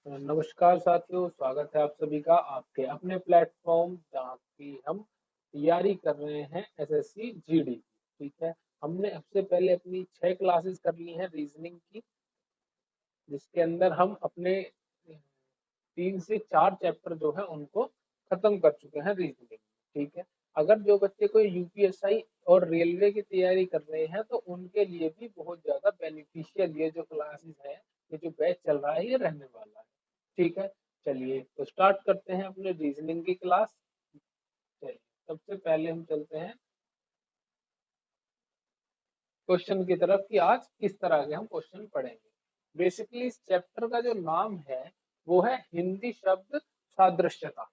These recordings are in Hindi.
नमस्कार साथियों, स्वागत है आप सभी का आपके अपने प्लेटफॉर्म जहाँ की हम तैयारी कर रहे हैं एसएससी जीडी की। ठीक है। हमने सबसे पहले अपनी 6 क्लासेस कर ली हैं रीजनिंग की, जिसके अंदर हम अपने 3 से 4 चैप्टर जो है उनको खत्म कर चुके हैं रीजनिंग। ठीक है। अगर जो बच्चे कोई यूपीएसआई और रेलवे की तैयारी कर रहे हैं तो उनके लिए भी बहुत ज्यादा बेनिफिशियल ये जो क्लासेस है, ये जो बैच चल रहा है, ये रहने वाला है। ठीक है। चलिए तो स्टार्ट करते हैं अपने रीजनिंग की क्लास। चलिए, सबसे पहले हम चलते हैं क्वेश्चन की तरफ कि आज किस तरह के हम क्वेश्चन पढ़ेंगे। बेसिकली इस चैप्टर का जो नाम है वो है हिंदी शब्द सादृश्यता।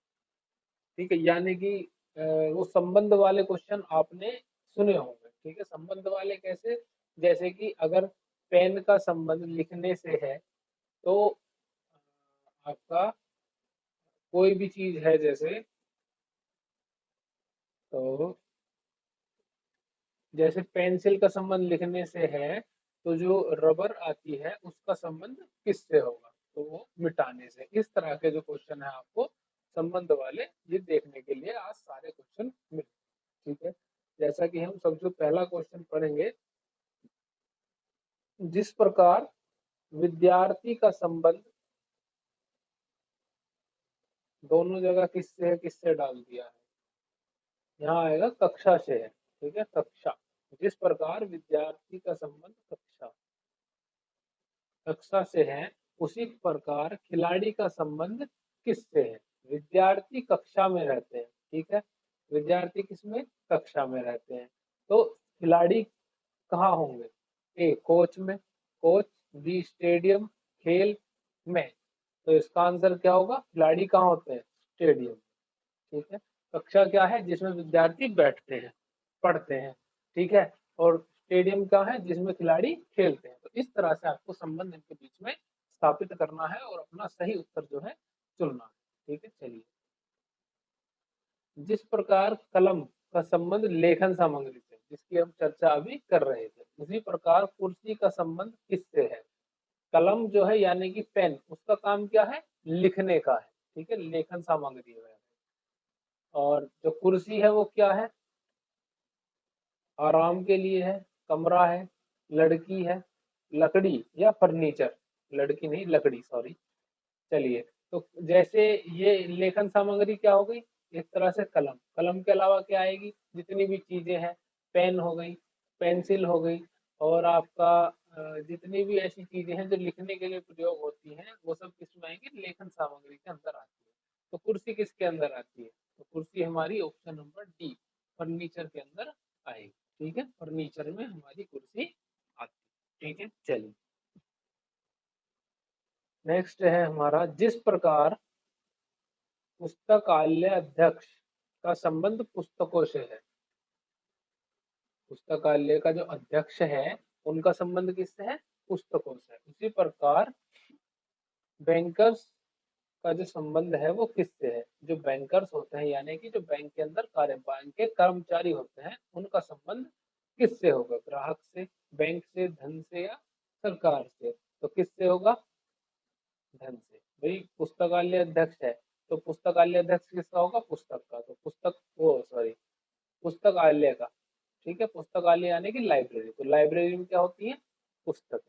ठीक है, यानी कि वो संबंध वाले क्वेश्चन आपने सुने होंगे। ठीक है, संबंध वाले कैसे? जैसे कि अगर पेन का संबंध लिखने से है तो आपका कोई भी चीज है, तो जैसे पेंसिल का संबंध लिखने से है तो जो रबर आती है उसका संबंध किससे होगा? तो वो मिटाने से। इस तरह के जो क्वेश्चन है आपको संबंध वाले, ये देखने के लिए आज सारे क्वेश्चन मिले। ठीक है। जैसा कि हम सबसे पहला क्वेश्चन पढ़ेंगे, जिस प्रकार विद्यार्थी का संबंध दोनों जगह किससे है, किससे डाल दिया है, यहाँ आएगा कक्षा से है। ठीक है, कक्षा। जिस प्रकार विद्यार्थी का संबंध कक्षा कक्षा से है, उसी प्रकार खिलाड़ी का संबंध किससे है? विद्यार्थी कक्षा में रहते हैं। ठीक है, विद्यार्थी किसमें? कक्षा में रहते हैं। तो खिलाड़ी कहाँ होंगे? ए कोच में, कोच। बी स्टेडियम, खेल में। तो इसका आंसर क्या होगा? खिलाड़ी कहाँ होते हैं? स्टेडियम। ठीक है। कक्षा क्या है? जिसमें विद्यार्थी बैठते हैं, पढ़ते हैं। ठीक है। और स्टेडियम क्या है? जिसमें खिलाड़ी खेलते हैं। तो इस तरह से आपको संबंध इनके बीच में स्थापित करना है और अपना सही उत्तर जो है चुनना है। ठीक है। चलिए, जिस प्रकार कलम का संबंध लेखन सामग्री से, जिसकी हम चर्चा अभी कर रहे थे, उसी प्रकार कुर्सी का संबंध किससे है? कलम जो है यानी कि पेन, उसका काम क्या है? लिखने का है। ठीक है, लेखन सामग्री है। और जो कुर्सी है वो क्या है? आराम के लिए है, कमरा है, लड़की है, लकड़ी या फर्नीचर। लड़की नहीं, लकड़ी, सॉरी। चलिए, तो जैसे ये लेखन सामग्री क्या हो गई? एक तरह से कलम। कलम के अलावा क्या आएगी? जितनी भी चीजें हैं, पेन हो गई, पेंसिल हो गई, और आपका जितनी भी ऐसी चीजें हैं जो लिखने के लिए प्रयोग होती हैं, वो सब किसमें आएंगी? लेखन सामग्री के अंदर आती है। तो कुर्सी किसके अंदर आती है? तो कुर्सी हमारी ऑप्शन नंबर डी, फर्नीचर के अंदर आएगी। ठीक है, फर्नीचर में हमारी कुर्सी आती है। ठीक है। चलिए, नेक्स्ट है हमारा, जिस प्रकार पुस्तकालय अध्यक्ष का संबंध पुस्तकों से है। पुस्तकालय का जो अध्यक्ष है उनका संबंध किससे है? पुस्तकों से। उसी प्रकार बैंकर्स का जो संबंध है वो किससे है? जो बैंकर्स होते हैं यानी कि जो बैंक के अंदर कार्य, बैंक के कर्मचारी होते हैं, उनका संबंध किससे होगा? ग्राहक से, बैंक से, धन से या सरकार से? तो किससे होगा? धन से। भाई पुस्तकालय अध्यक्ष है तो पुस्तकालय अध्यक्ष किसका होगा? पुस्तक का। तो पुस्तक, वो सॉरी, पुस्तकालय का। ठीक है, पुस्तकालय यानी कि लाइब्रेरी। तो लाइब्रेरी में क्या होती है? पुस्तक।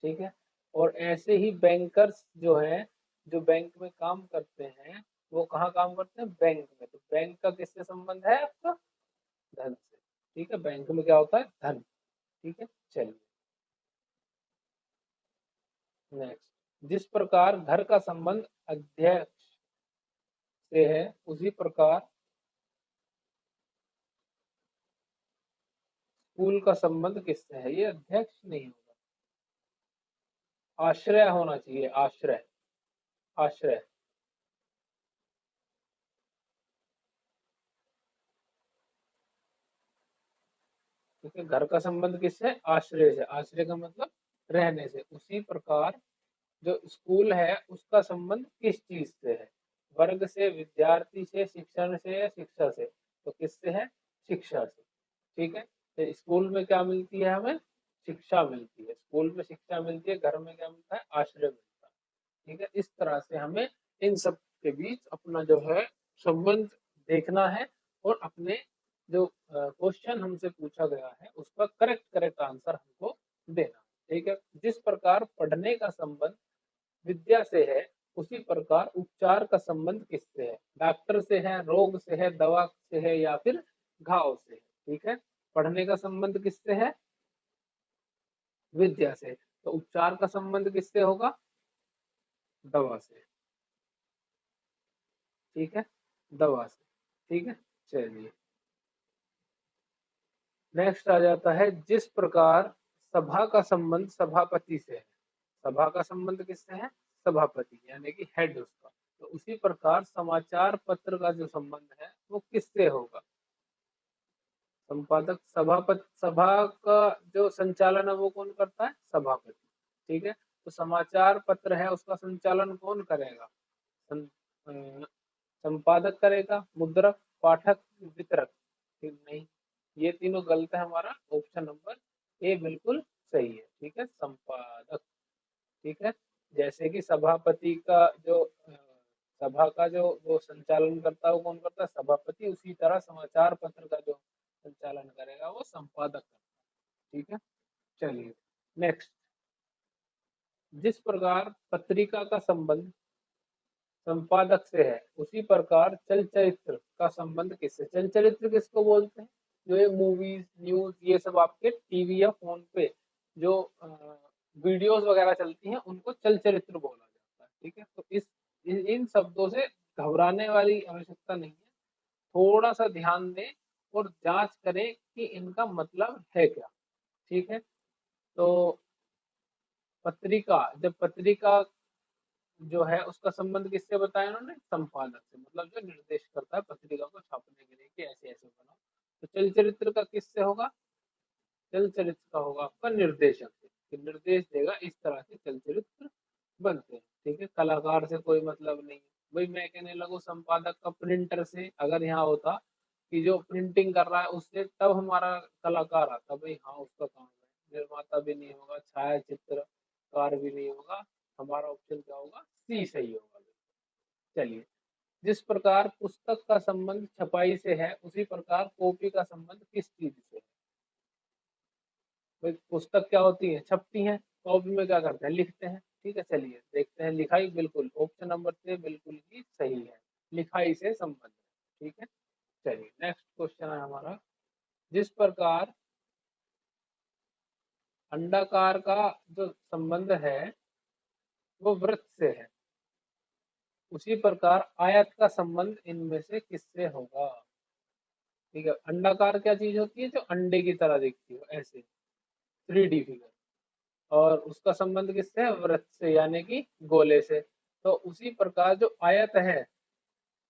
ठीक है। और ऐसे ही बैंकर्स जो है, जो बैंक में काम करते हैं, वो कहाँ काम करते हैं? बैंक में। तो बैंक का किससे संबंध है आपका? धन से। ठीक है, बैंक में क्या होता है? धन। ठीक है। चलिए, नेक्स्ट, जिस प्रकार घर का संबंध अध्यक्ष से है, उसी प्रकार स्कूल का संबंध किससे है? ये अध्यक्ष नहीं होगा, आश्रय होना चाहिए। आश्रय, आश्रय। ठीक है, घर का संबंध किससे? आश्रय से। आश्रय का मतलब रहने से। उसी प्रकार जो स्कूल है उसका संबंध किस चीज से है? वर्ग से, विद्यार्थी से, शिक्षण से या शिक्षा से? तो किससे है? शिक्षा से। ठीक है। तो स्कूल में क्या मिलती है हमें? शिक्षा मिलती है। स्कूल में शिक्षा मिलती है, घर में क्या मिलता है? आश्रय मिलता है। ठीक है, इस तरह से हमें इन सब के बीच अपना जो है संबंध देखना है और अपने जो क्वेश्चन हमसे पूछा गया है उसका करेक्ट करेक्ट आंसर हमको देना। ठीक है, जिस प्रकार पढ़ने का संबंध विद्या से है उसी प्रकार उपचार का संबंध किससे है? डॉक्टर से है, रोग से है, दवा से है या फिर घाव से है? ठीक है, पढ़ने का संबंध किससे है? विद्या से। तो उपचार का संबंध किससे होगा? दवा से। ठीक है, दवा से। ठीक है, चलिए नेक्स्ट आ जाता है, जिस प्रकार सभा का संबंध सभापति से है। सभा का संबंध किससे है? सभापति यानी कि हेड उसका। तो उसी प्रकार समाचार पत्र का जो संबंध है वो किससे होगा? संपादक सभापति, सभा का जो संचालन है वो कौन करता है? सभापति। ठीक है, तो समाचार पत्र है उसका संचालन कौन करेगा? संपादक करेगा, मुद्रक, पाठक, वितरक? ठीक नहीं, ये तीनों गलत है, हमारा ऑप्शन नंबर ए बिल्कुल सही है। ठीक है, संपादक। ठीक है, जैसे कि सभापति का जो सभा का जो वो संचालन करता है वो कौन करता है? सभापति। उसी तरह समाचार पत्र का जो संचालन करेगा वो संपादक करता है। ठीक है, चलिए नेक्स्ट, जिस प्रकार पत्रिका का संबंध संपादक से है उसी प्रकार चल चरित्र का संबंध किससे? चल चरित्र किसको बोलते हैं? जो ये मूवीज, न्यूज, ये सब आपके टीवी या फोन पे जो वीडियोस वगैरह चलती हैं उनको चल चरित्र बोला जाता है। ठीक है, तो इन शब्दों से घबराने वाली आवश्यकता नहीं है। थोड़ा सा ध्यान दें और जांच करें कि इनका मतलब है क्या। ठीक है, तो पत्रिका, जब पत्रिका जो है उसका संबंध किससे बताया उन्होंने? संपादक से, मतलब जो निर्देश करता है पत्रिका को छापने के लिए कि ऐसे ऐसे बनाओ। तो चल चरित्र का किससे होगा? चल चरित्र का होगा आपका निर्देशक से, कि निर्देश देगा इस तरह से चल चरित्र बनते हैं। ठीक है, कलाकार से कोई मतलब नहीं है। भाई मैं कहने लगूं संपादक का प्रिंटर से अगर यहाँ होता कि जो प्रिंटिंग कर रहा है उससे, तब हमारा कलाकार आता। भाई हाँ उसका काम है। निर्माता भी नहीं होगा, छाया चित्रकार भी नहीं होगा। हमारा ऑप्शन क्या होगा? सी सही होगा। चलिए, जिस प्रकार पुस्तक का संबंध छपाई से है उसी प्रकार कॉपी का संबंध किस चीज से है? भाई पुस्तक क्या होती है? छपती है। कॉपी में क्या करते हैं? लिखते हैं। ठीक है, चलिए देखते हैं। लिखाई, बिल्कुल ऑप्शन नंबर से बिल्कुल ही सही है, लिखाई से संबंध है। ठीक है, चलिए नेक्स्ट क्वेश्चन है हमारा, जिस प्रकार अंडाकार का जो संबंध है वो वृत्त से है उसी प्रकार आयत का संबंध इनमें से किससे होगा? ठीक है, अंडाकार क्या चीज होती है? जो अंडे की तरह दिखती हो, ऐसे 3D फिगर। और उसका संबंध किससे है? वृत्त से यानी कि गोले से। तो उसी प्रकार जो आयत है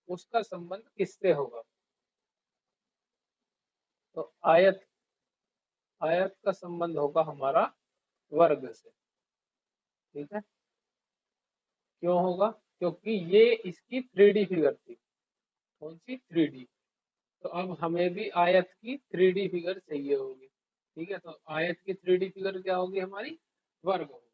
उसका संबंध किससे होगा? तो आयत, आयत का संबंध होगा हमारा वर्ग से। ठीक है, क्यों होगा? क्योंकि ये इसकी 3D फिगर थी। कौन सी? 3D। तो अब हमें भी आयत की 3D फिगर चाहिए होगी। ठीक है, तो आयत की 3D फिगर क्या होगी? हमारी वर्ग होगी।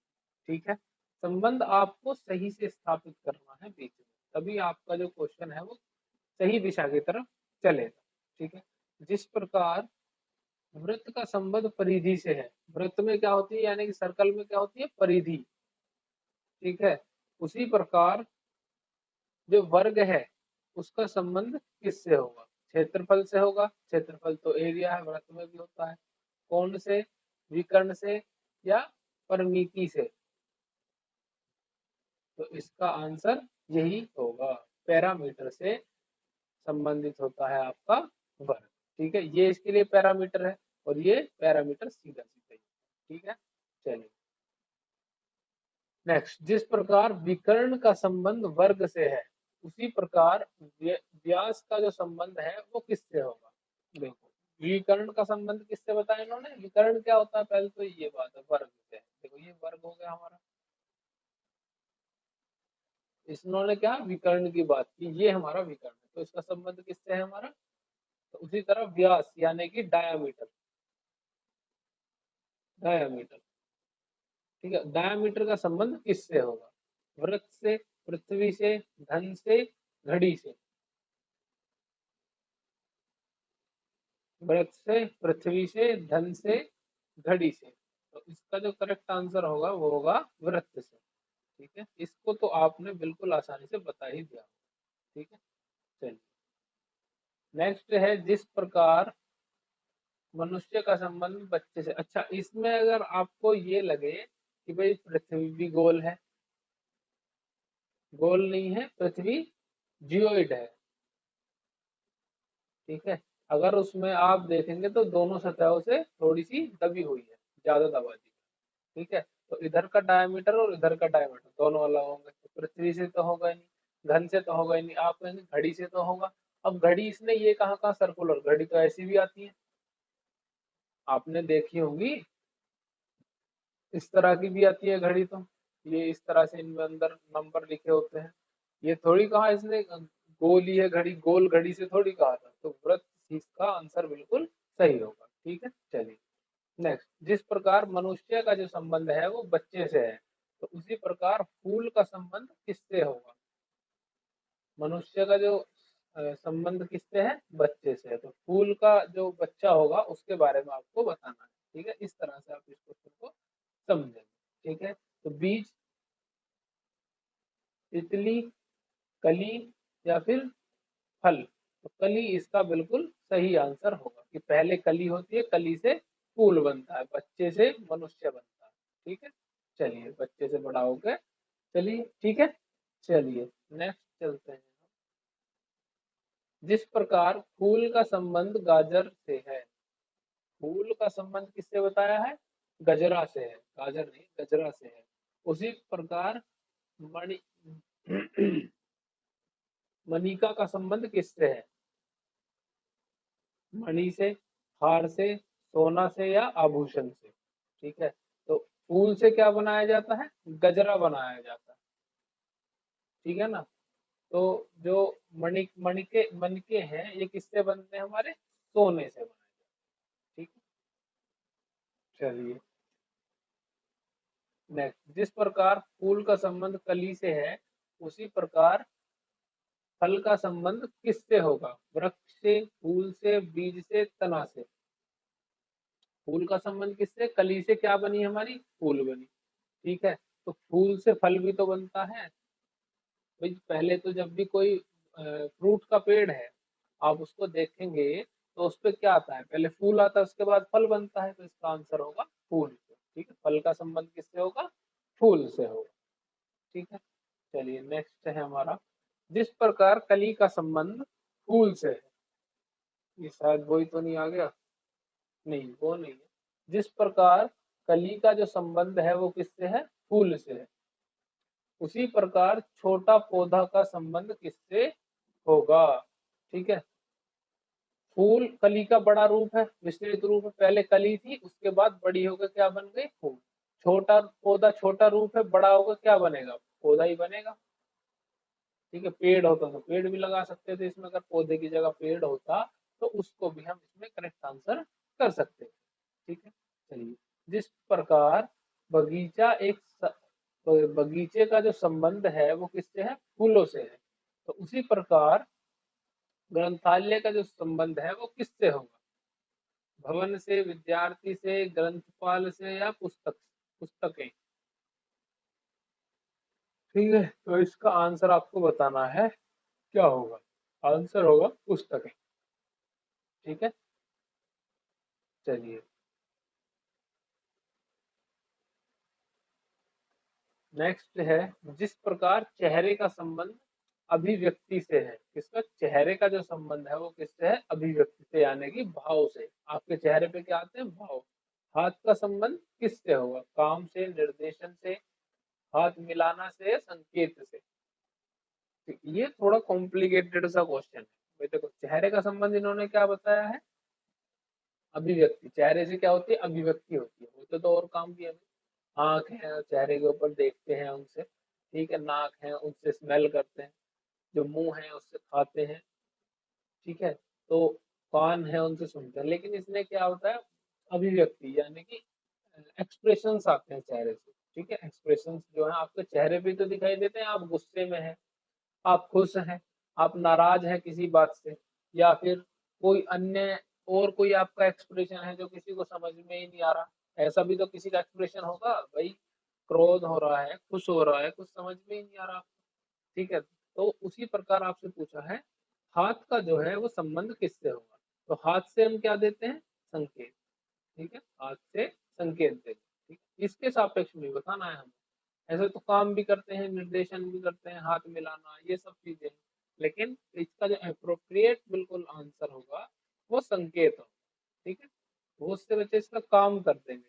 ठीक है, संबंध आपको सही से स्थापित करना है बीच में, तभी आपका जो क्वेश्चन है वो सही दिशा की तरफ चलेगा। ठीक है, जिस प्रकार वृत्त का संबंध परिधि से है, वृत्त में क्या होती है यानी कि सर्कल में क्या होती है? परिधि। ठीक है, उसी प्रकार जो वर्ग है उसका संबंध किससे होगा? क्षेत्रफल से होगा। क्षेत्रफल तो एरिया है, वृत्त में भी होता है। कोण से, विकर्ण से या परिमिति से? तो इसका आंसर यही होगा, पैरामीटर से संबंधित होता है आपका वर्ग। ठीक है, ये इसके लिए पैरामीटर है और ये पैरामीटर सीधा सीधा ही। ठीक है, चलिए नेक्स्ट, जिस प्रकार विकर्ण का संबंध वर्ग से है उसी प्रकार व्यास का जो संबंध है वो किससे होगा? देखो, विकर्ण का संबंध किससे बताया इन्होंने? विकर्ण क्या होता है? पहले तो ये बात है, वर्ग से। देखो ये वर्ग हो गया हमारा। इन्होंने क्या विकर्ण की बात की, ये हमारा विकर्ण है, तो इसका संबंध किससे है हमारा? तो उसी तरह व्यास यानी कि डायामीटर, डायामीटर। ठीक है, डायामीटर का संबंध किससे होगा? वृक्ष से, पृथ्वी से, धन से, घड़ी से। वृक्ष से, पृथ्वी से, धन से, घड़ी से। तो इसका जो करेक्ट आंसर होगा वो होगा वृत्त से। ठीक है, इसको तो आपने बिल्कुल आसानी से बता ही दिया। ठीक है, चलिए नेक्स्ट है, जिस प्रकार मनुष्य का संबंध बच्चे से। अच्छा, इसमें अगर आपको ये लगे कि भाई पृथ्वी भी गोल है, गोल नहीं है, पृथ्वी जियोइड है। ठीक है, अगर उसमें आप देखेंगे तो दोनों सतहों से थोड़ी सी दबी हुई है, ज्यादा दबा दी। ठीक है, तो इधर का डायमीटर और इधर का डायमीटर दोनों अलग होंगे, तो पृथ्वी से तो होगा ही नहीं, धन से तो होगा ही नहीं, आप कहेंगे घड़ी से तो होगा। अब घड़ी इसने ये कहाँ कहाँ सर्कुलर, घड़ी तो ऐसी भी आती है, आपने देखी होंगी, इस तरह की भी आती है घड़ी। तो ये इस तरह से इनमें अंदर नंबर लिखे होते हैं, ये थोड़ी कहा इसने गोल ही है घड़ी, गोल घड़ी से थोड़ी कहा था। तो व्रत इसका आंसर बिल्कुल सही होगा। ठीक है, चलिए नेक्स्ट, जिस प्रकार मनुष्य का जो संबंध है वो बच्चे से है, तो उसी प्रकार फूल का संबंध किससे होगा। मनुष्य का जो संबंध किससे है, बच्चे से है, तो फूल का जो बच्चा होगा उसके बारे में आपको बताना है। ठीक है, इस तरह से आप इस क्वेश्चन को समझेंगे। ठीक है, तो बीज, तितली, कली या फिर फल। तो कली इसका बिल्कुल सही आंसर होगा कि पहले कली होती है, कली से फूल बनता है, बच्चे से मनुष्य बनता है। ठीक है, चलिए बच्चे से बड़ा हो गए, चलिए ठीक है, चलिए नेक्स्ट चलते हैं। जिस प्रकार फूल का संबंध गाजर से है, फूल का संबंध किससे बताया है, गजरा से है, गाजर नहीं गजरा से है। उसी प्रकार मणि मणिका का संबंध किससे है, मणि से, हार से, सोना से या आभूषण से। ठीक है, तो फूल से क्या बनाया जाता है, गजरा बनाया जाता है। ठीक है ना, तो जो मणिके हैं ये किससे बनते हैं, हमारे सोने से बनाए जाते हैं। ठीक है, चलिए नेक्स्ट, जिस प्रकार फूल का संबंध कली से है, उसी प्रकार फल का संबंध किससे होगा, वृक्ष से, फूल से, बीज से, तना से। फूल का संबंध किससे, कली से क्या बनी हमारी, फूल बनी। ठीक है, तो फूल से फल भी तो बनता है भाई। पहले तो जब भी कोई फ्रूट का पेड़ है, आप उसको देखेंगे तो उस पे क्या आता है, पहले फूल आता है उसके बाद फल बनता है, तो इसका आंसर होगा फूल से। ठीक है, फल का संबंध किससे होगा, फूल से होगा। ठीक है, चलिए नेक्स्ट है हमारा, जिस प्रकार कली का संबंध फूल से है। ये शायद वही तो नहीं आ गया, नहीं वो नहीं है। जिस प्रकार कली का जो संबंध है वो किससे है, फूल से है, उसी प्रकार छोटा पौधा का संबंध किससे होगा। ठीक है, फूल कली का बड़ा रूप है, विस्तृत रूप है, पहले कली थी उसके बाद बड़ी होकर क्या बन गई, फूल। छोटा पौधा छोटा रूप है, बड़ा होकर क्या बनेगा, पौधा ही बनेगा। ठीक है, पेड़ होता तो पेड़ भी लगा सकते थे इसमें, अगर पौधे की जगह पेड़ होता तो उसको भी हम इसमें करेक्ट आंसर कर सकते थे। ठीक है, चलिए, जिस प्रकार बगीचा बगीचे का जो संबंध है वो किससे है, फूलों से है, तो उसी प्रकार ग्रंथालय का जो संबंध है वो किससे होगा, भवन से, विद्यार्थी से, ग्रंथपाल से या पुस्तकें। ठीक है, तो इसका आंसर आपको बताना है क्या होगा, आंसर होगा पुस्तकें। ठीक है, चलिए नेक्स्ट है, जिस प्रकार चेहरे का संबंध अभिव्यक्ति से है, किसका, चेहरे का जो संबंध है वो किससे है, अभिव्यक्ति से, यानी कि भाव से। आपके चेहरे पे क्या आते हैं, भाव। हाथ का संबंध किससे होगा, काम से, निर्देशन से, हाथ मिलाना से या संकेत से। तो ये थोड़ा कॉम्प्लिकेटेड सा क्वेश्चन है भाई। देखो चेहरे का संबंध इन्होंने क्या बताया है, अभिव्यक्ति, चेहरे से क्या होती है, अभिव्यक्ति होती है, होते तो और काम भी है। आंख है, चेहरे के ऊपर देखते हैं उनसे। ठीक है, नाक है उनसे स्मेल करते हैं, जो मुंह है उससे खाते हैं। ठीक है, तो कान है उनसे सुनते हैं, लेकिन इसमें क्या होता है, अभिव्यक्ति यानी कि एक्सप्रेशंस आते हैं चेहरे से। ठीक है, एक्सप्रेशन जो है आपके चेहरे पे तो दिखाई देते हैं, आप गुस्से में हैं, आप खुश हैं, आप नाराज हैं किसी बात से, या फिर कोई अन्य और कोई आपका एक्सप्रेशन है जो किसी को समझ में ही नहीं आ रहा। ऐसा भी तो किसी का एक्सप्रेशन होगा भाई, क्रोध हो रहा है, खुश हो रहा है, कुछ समझ में ही नहीं आ रहा। ठीक है, तो उसी प्रकार आपसे पूछा है हाथ का जो है वो संबंध किससे होगा। तो हाथ से हम क्या देते हैं, संकेत। ठीक है, हाथ से संकेत देते हैं। ठीक है? इसके सापेक्ष में बताना है हमें। ऐसे तो काम भी करते हैं, निर्देशन भी करते हैं, हाथ मिलाना, ये सब चीजें, लेकिन इसका जो अप्रोप्रिएट बिल्कुल आंसर होगा वो संकेत हो। ठीक है, वो उससे बच्चे इसका काम कर देंगे।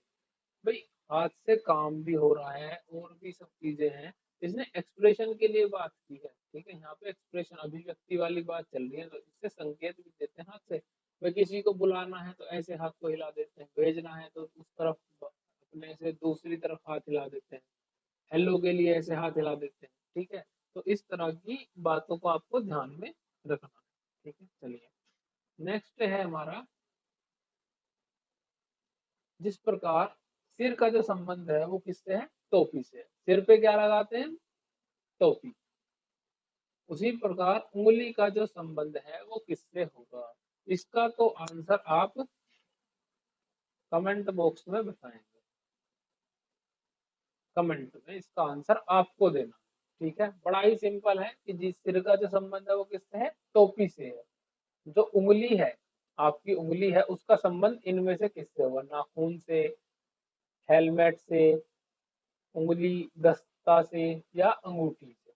भाई हाथ से काम भी हो रहा है और भी सब चीजें हैं, इसने एक्सप्रेशन के लिए बात की है। ठीक है, यहाँ पे एक्सप्रेशन अभिव्यक्ति वाली बात चल रही है, तो इससे संकेत भी देते हैं हाथ से। भाई किसी को बुलाना है तो ऐसे हाथ को हिला देते हैं, भेजना है तो उस तरफ अपने से दूसरी तरफ हाथ हिला देते हैं, हेलो के लिए ऐसे हाथ हिला देते हैं। ठीक है, तो इस तरह की बातों को आपको ध्यान में रखना है। ठीक है, चलिए नेक्स्ट है हमारा, जिस प्रकार सिर का जो संबंध है वो किससे है, टोपी से। सिर पे क्या लगाते हैं, टोपी। उसी प्रकार उंगली का जो संबंध है वो किससे होगा। इसका तो आंसर आप कमेंट बॉक्स में बताएंगे, कमेंट में इसका आंसर आपको देना। ठीक है, बड़ा ही सिंपल है कि जिस सिर का जो संबंध है वो किससे है, टोपी से है। जो उंगली है, आपकी उंगली है, उसका संबंध इनमें से किससे होगा, नाखून से, हेलमेट से, उंगली दस्ता से, या अंगूठी से।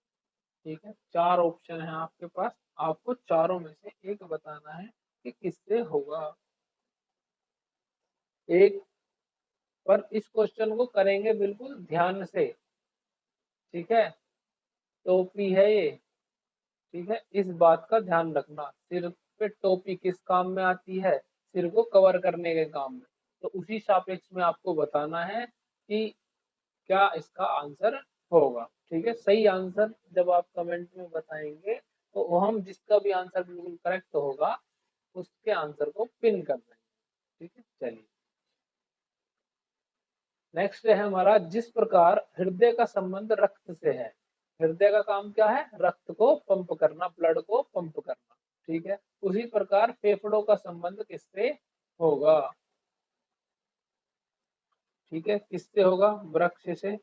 ठीक है, चार ऑप्शन है आपके पास, आपको चारों में से एक बताना है कि किससे होगा। एक, पर इस क्वेश्चन को करेंगे बिल्कुल ध्यान से। ठीक है, टोपी है ये। ठीक है, इस बात का ध्यान रखना, सिर पे टोपी किस काम में आती है, सिर को कवर करने के काम में। तो उसी सापेक्ष में आपको बताना है कि क्या इसका आंसर होगा। ठीक है, सही आंसर जब आप कमेंट में बताएंगे तो वो हम जिसका भी आंसर बिल्कुल करेक्ट होगा उसके आंसर को पिन कर देंगे। ठीक है, चलिए नेक्स्ट है हमारा, जिस प्रकार हृदय का संबंध रक्त से है। हृदय का काम क्या है, रक्त को पंप करना, ब्लड को पंप करना। ठीक है, उसी प्रकार फेफड़ों का संबंध किससे होगा। ठीक है, किससे होगा, वृक्ष से,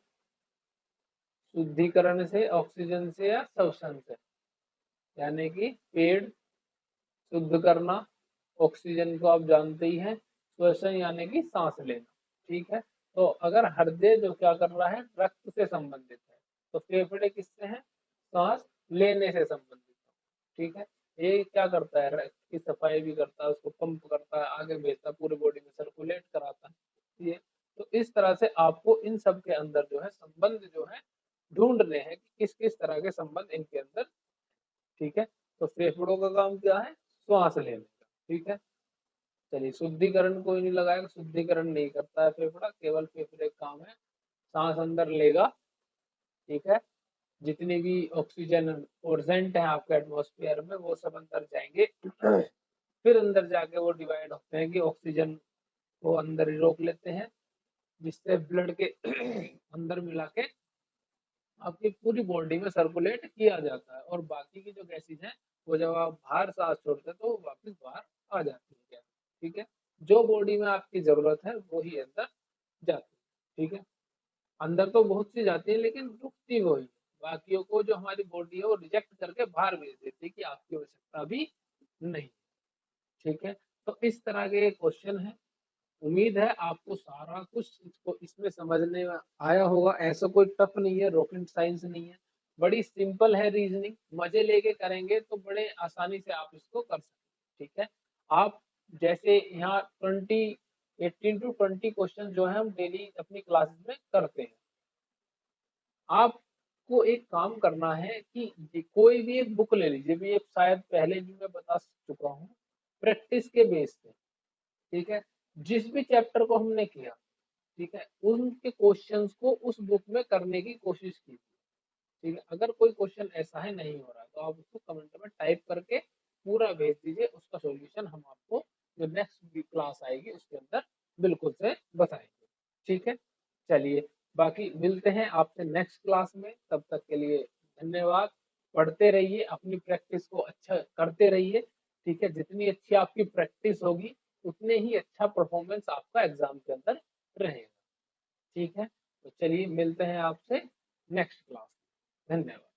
शुद्धिकरण से, ऑक्सीजन से, या श्वसन से। यानी कि पेड़ शुद्ध करना, ऑक्सीजन को आप जानते ही हैं, श्वसन यानी कि सांस लेना। ठीक है, तो अगर हृदय जो क्या कर रहा है, रक्त से संबंधित है, तो फेफड़े किससे हैं, सांस लेने से संबंधित है। ठीक है, ये क्या करता है, रक्त की सफाई भी करता है, उसको पंप करता है, आगे भेजता है, पूरे बॉडी में सर्कुलेट कराता है ये। तो इस तरह से आपको इन सब के अंदर जो है संबंध जो है ढूंढने हैं कि किस किस तरह के संबंध इनके अंदर। ठीक है, तो फेफड़ों का काम क्या है, श्वास लेने का। ठीक है, चलिए शुद्धिकरण कोई नहीं लगाएगा, शुद्धिकरण नहीं करता है फेफड़ा, केवल फेफड़े का काम है सांस अंदर लेगा। ठीक है, जितनी भी ऑक्सीजन प्रेजेंट है आपके एटमॉस्फेयर में वो सब अंदर जाएंगे, फिर अंदर जाके वो डिवाइड होते हैं कि ऑक्सीजन को अंदर ही रोक लेते हैं, जिससे ब्लड के अंदर मिला के आपकी पूरी बॉडी में सर्कुलेट किया जाता है, और बाकी की जो गैसेज हैं वो जब आप बाहर सांस छोड़ते हैं तो वो वापस बाहर आ जाती है। ठीक है, जो बॉडी में आपकी जरूरत है वो ही अंदर जाती है। ठीक है, अंदर तो बहुत सी जाती है लेकिन रुकती वो ही, बाकियों को जो हमारी बॉडी है वो रिजेक्ट करके बाहर भेज देती है कि आपकी आवश्यकता भी नहीं। ठीक है, तो इस तरह के क्वेश्चन है। उम्मीद है आपको सारा कुछ इसको इसमें समझने में आया होगा, ऐसा कोई टफ नहीं है, रॉकेट साइंस नहीं है, बड़ी सिंपल है रीजनिंग, मजे लेके करेंगे तो बड़े आसानी से आप इसको कर सकते हैं। ठीक है, आप जैसे यहाँ 18 to 20 क्वेश्चन जो है हम डेली अपनी क्लासेस में करते हैं। आपको एक काम करना है कि कोई भी एक बुक ले लीजिए, भी एक शायद पहले भी मैं बता चुका हूँ, प्रैक्टिस के बेस पे। ठीक है, जिस भी चैप्टर को हमने किया, ठीक है, उनके क्वेश्चंस को उस बुक में करने की कोशिश कीजिए। ठीक है, अगर कोई क्वेश्चन ऐसा है नहीं हो रहा तो आप उसको कमेंट में टाइप करके पूरा भेज दीजिए, उसका सॉल्यूशन हम आपको जो नेक्स्ट क्लास आएगी उसके अंदर बिल्कुल से बताएंगे। ठीक है, चलिए बाकी मिलते हैं आपसे नेक्स्ट क्लास में, तब तक के लिए धन्यवाद। पढ़ते रहिए, अपनी प्रैक्टिस को अच्छा करते रहिए, ठीक है। जितनी अच्छी आपकी प्रैक्टिस होगी उतने ही अच्छा परफॉर्मेंस आपका एग्जाम के अंदर रहेगा, ठीक है। तो चलिए मिलते हैं आपसे नेक्स्ट क्लास। धन्यवाद।